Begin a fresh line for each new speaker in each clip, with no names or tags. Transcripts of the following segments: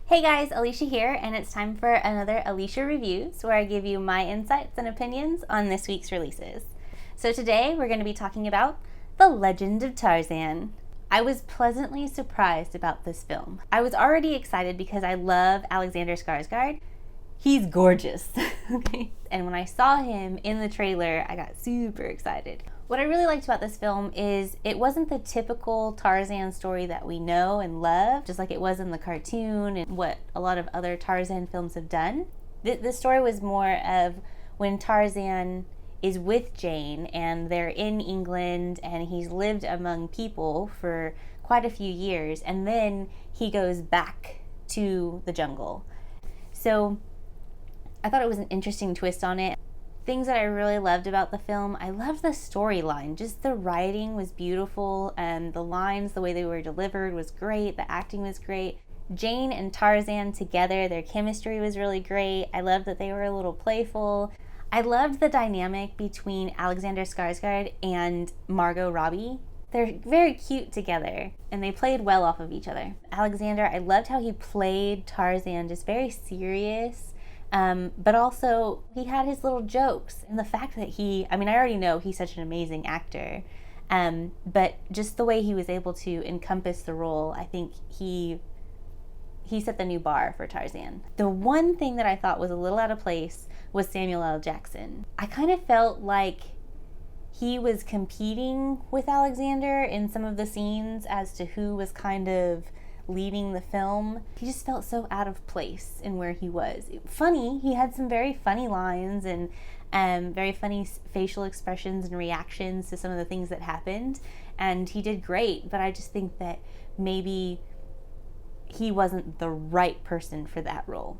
Hey guys, Alicia here, and it's time for another Alicia Reviews, where I give you my insights and opinions on this week's releases. So today we're going to be talking about The Legend of Tarzan. I was pleasantly surprised about this film. I was already excited because I love Alexander Skarsgård. He's gorgeous, okay? And when I saw him in the trailer, I got super excited. What I really liked about this film is it wasn't the typical Tarzan story that we know and love, just like it was in the cartoon and what a lot of other Tarzan films have done. This story was more of when Tarzan is with Jane and they're in England and he's lived among people for quite a few years, and then he goes back to the jungle. So I thought it was an interesting twist on it. Things that I really loved about the film, I loved the storyline. Just the writing was beautiful, and the lines, the way they were delivered was great. The acting was great. Jane and Tarzan together, their chemistry was really great. I loved that they were a little playful. I loved the dynamic between Alexander Skarsgård and Margot Robbie. They're very cute together, and they played well off of each other. Alexander, I loved how he played Tarzan, just very serious. But also he had his little jokes, and the fact that I already know he's such an amazing actor, but just the way he was able to encompass the role, I think he set the new bar for Tarzan. The one thing that I thought was a little out of place was Samuel L. Jackson. I kind of felt like he was competing with Alexander in some of the scenes as to who was kind of leading the film. He just felt so out of place in where he was. Funny, he had some very funny lines and very funny facial expressions and reactions to some of the things that happened, and he did great, but I just think that maybe he wasn't the right person for that role.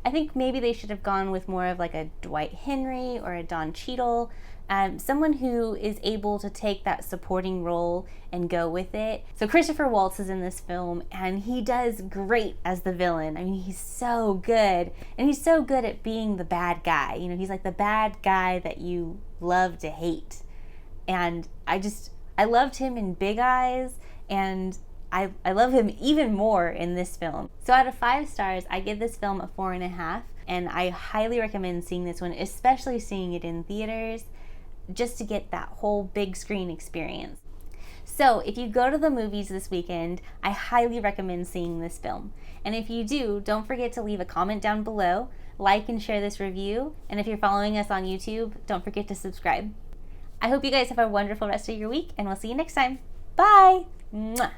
I think maybe they should have gone with more of like a Dwight Henry or a Don Cheadle, someone who is able to take that supporting role and go with it. So Christopher Waltz is in this film, and he does great as the villain. I mean, he's so good, and he's so good at being the bad guy. You know, he's like the bad guy that you love to hate. And I loved him in Big Eyes, and I love him even more in this film. So out of 5 stars, I give this film a 4.5, and I highly recommend seeing this one, especially seeing it in theaters, just to get that whole big screen experience. So if you go to the movies this weekend, I highly recommend seeing this film. And if you do, don't forget to leave a comment down below, like and share this review, and if you're following us on YouTube, don't forget to subscribe. I hope you guys have a wonderful rest of your week, and we'll see you next time. Bye! Mwah.